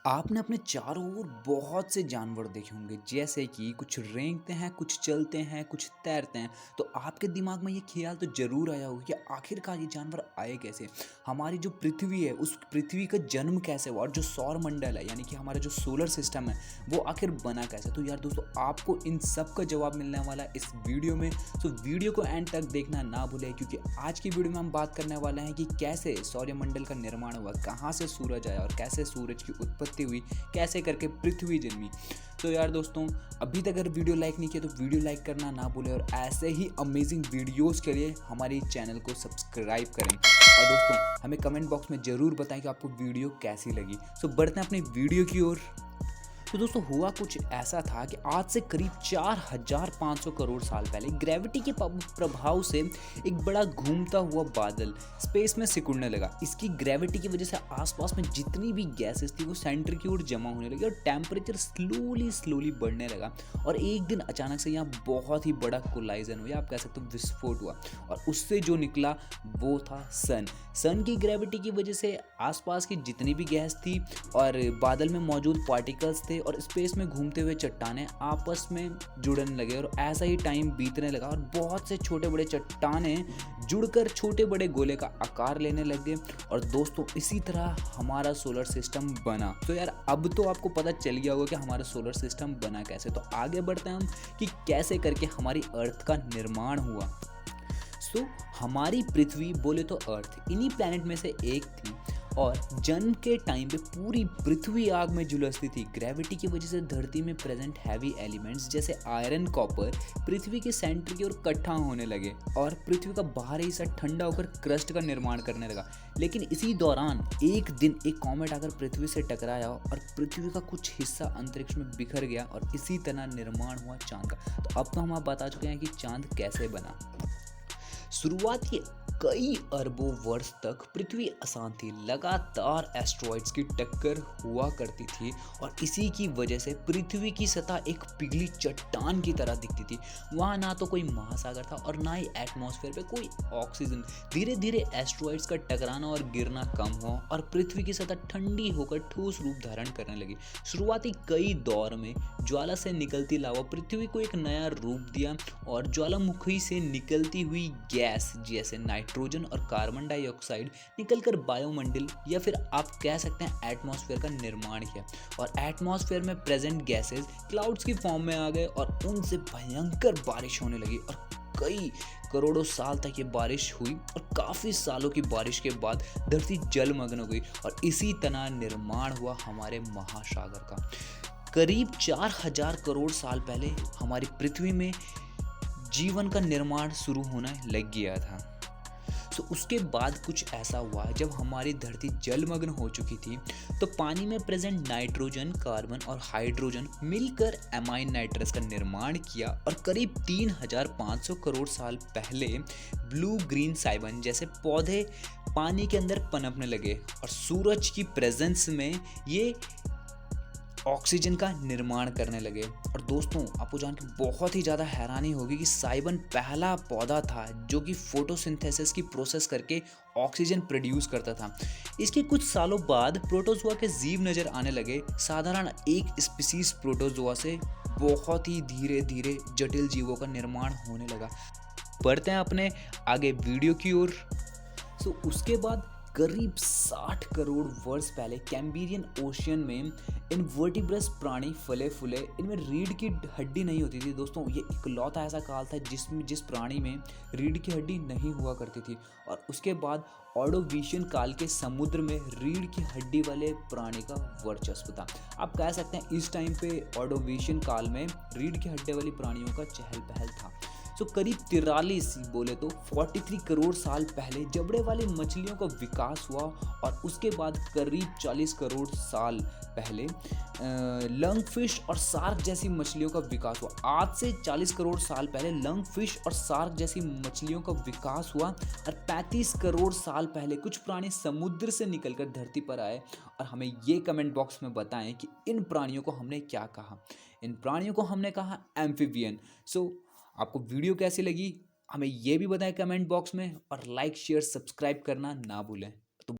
आपने अपने चारों ओर बहुत से जानवर देखे होंगे, जैसे कि कुछ रेंगते हैं, कुछ चलते हैं, कुछ तैरते हैं। तो आपके दिमाग में ये ख्याल तो ज़रूर आया होगा कि आखिरकार ये जानवर आए कैसे? हमारी जो पृथ्वी है, उस पृथ्वी का जन्म कैसे हुआ? और जो सौर मंडल है, यानी कि हमारा जो सोलर सिस्टम है, वो आखिर बना कैसे? तो यार दोस्तों, आपको इन सब का जवाब मिलने वाला है इस वीडियो में। तो वीडियो को एंड तक देखना ना भूलें, क्योंकि आज की वीडियो में हम बात करने वाले हैं कि कैसे सौरमंडल का निर्माण हुआ, कहाँ से सूरज आया और कैसे सूरज की उत्पत्ति हुई, कैसे करके पृथ्वी जन्मी। तो यार दोस्तों, अभी तक अगर वीडियो लाइक नहीं किया तो वीडियो लाइक करना ना भूलें, और ऐसे ही अमेजिंग वीडियोस के लिए हमारे चैनल को सब्सक्राइब करें। और दोस्तों, हमें कमेंट बॉक्स में ज़रूर बताएं कि आपको वीडियो कैसी लगी। सो बढ़ते हैं अपनी वीडियो की ओर। तो दोस्तों, हुआ कुछ ऐसा था कि आज से करीब 4500 करोड़ साल पहले ग्रेविटी के प्रभाव से एक बड़ा घूमता हुआ बादल स्पेस में सिकुड़ने लगा। इसकी ग्रेविटी की वजह से आसपास में जितनी भी गैसेस थी वो सेंटर की ओर जमा होने लगी और टेम्परेचर स्लोली बढ़ने लगा। और एक दिन अचानक से यहाँ बहुत ही बड़ा कोलाइजन हुआ, आप कह सकते हो विस्फोट हुआ, और उससे जो निकला वो था सन की ग्रेविटी की वजह से आसपास की जितनी भी गैस थी और बादल में मौजूद पार्टिकल्स थे और स्पेस में घूमते हुए चट्टानें आपस में जुड़ने लगे। और ऐसा ही टाइम बीतने लगा और बहुत से छोटे बड़े चट्टानें जुड़कर छोटे बड़े गोले का आकार लेने लगे। और दोस्तों, इसी तरह हमारा सोलर सिस्टम बना। तो यार, अब तो आपको पता चल गया होगा कि हमारा सोलर सिस्टम बना कैसे। तो आगे बढ़ते हैं हम कि कैसे करके हमारी अर्थ का निर्माण हुआ। हमारी पृथ्वी बोले तो अर्थ इन्हीं प्लैनेट में से एक थी, और जन्म के टाइम पे पूरी पृथ्वी आग में झुलसती थी। ग्रेविटी की वजह से धरती में प्रेजेंट हैवी एलिमेंट्स जैसे आयरन, कॉपर पृथ्वी के सेंटर की ओर इकट्ठा होने लगे और पृथ्वी का बाहरी हिस्सा ठंडा होकर क्रस्ट का निर्माण करने लगा। लेकिन इसी दौरान एक दिन एक कॉमेट आकर पृथ्वी से टकराया और पृथ्वी का कुछ हिस्सा अंतरिक्ष में बिखर गया, और इसी तरह निर्माण हुआ चांद का। तो अब तो हम आप बता चुके हैं कि चांद कैसे बना। शुरुआत के कई अरबों वर्ष तक पृथ्वी आसान थी, लगातार एस्ट्रॉइड्स की टक्कर हुआ करती थी, और इसी की वजह से पृथ्वी की सतह एक पिघली चट्टान की तरह दिखती थी। वहाँ ना तो कोई महासागर था और ना ही एटमॉस्फेयर पे कोई ऑक्सीजन। धीरे धीरे एस्ट्रॉइड्स का टकराना और गिरना कम हुआ और पृथ्वी की सतह ठंडी होकर ठोस रूप धारण करने लगी। शुरुआती कई दौर में ज्वाला से निकलती लावा पृथ्वी को एक नया रूप दिया, और ज्वालामुखी से निकलती हुई गैस जैसे नाइट्रोजन और कार्बन डाइऑक्साइड निकलकर वायुमंडल या फिर आप कह सकते हैं एटमॉस्फेयर का निर्माण किया। और एटमॉस्फेयर में प्रेजेंट गैसेस क्लाउड्स की फॉर्म में आ गए और उनसे भयंकर बारिश होने लगी, और कई करोड़ों साल तक ये बारिश हुई, और काफ़ी सालों की बारिश के बाद धरती जलमग्न हो गई, और इसी तरह निर्माण हुआ हमारे महासागर का। करीब 4000 करोड़ साल पहले हमारी पृथ्वी में जीवन का निर्माण शुरू होना लग गया था। उसके बाद कुछ ऐसा हुआ, जब हमारी धरती जलमग्न हो चुकी थी तो पानी में प्रेजेंट नाइट्रोजन, कार्बन और हाइड्रोजन मिलकर एमाइन नाइट्रस का निर्माण किया, और करीब 3500 करोड़ साल पहले ब्लू ग्रीन साइबन जैसे पौधे पानी के अंदर पनपने लगे, और सूरज की प्रेजेंस में ये ऑक्सीजन का निर्माण करने लगे। और दोस्तों, आपको जान के बहुत ही ज़्यादा हैरानी होगी कि साइबन पहला पौधा था जो कि फोटोसिंथेसिस की प्रोसेस करके ऑक्सीजन प्रोड्यूस करता था। इसके कुछ सालों बाद प्रोटोजोआ के जीव नज़र आने लगे। साधारण एक स्पीसीज प्रोटोजोआ से बहुत ही धीरे धीरे जटिल जीवों का निर्माण होने लगा। बढ़ते हैं अपने आगे वीडियो की ओर। उसके बाद करीब 60 करोड़ वर्ष पहले कैम्ब्रियन ओशियन में इनवर्टिब्रस प्राणी फले फूले। इनमें रीढ़ की हड्डी नहीं होती थी। दोस्तों, ये इकलौता ऐसा काल था जिस प्राणी में रीढ़ की हड्डी नहीं हुआ करती थी। और उसके बाद ऑर्डोविशियन काल के समुद्र में रीढ़ की हड्डी वाले प्राणी का वर्चस्व था। आप कह सकते हैं इस टाइम पे ऑर्डोविशियन काल में रीढ़ की हड्डी वाली प्राणियों का चहल पहल था। करीब 43 बोले तो 43 करोड़ साल पहले जबड़े वाली मछलियों का विकास हुआ, और उसके बाद करीब 40 करोड़ साल पहले लंग फिश और शार्क जैसी मछलियों का विकास हुआ। आज से 40 करोड़ साल पहले लंग फिश और शार्क जैसी मछलियों का विकास हुआ, और 35 करोड़ साल पहले कुछ प्राणी समुद्र से निकलकर धरती पर आए। और हमें ये कमेंट बॉक्स में बताएं कि इन प्राणियों को हमने क्या कहा। इन प्राणियों को हमने कहा एम्फीबियन। आपको वीडियो कैसी लगी हमें ये भी बताएं कमेंट बॉक्स में, और लाइक शेयर सब्सक्राइब करना ना भूलें।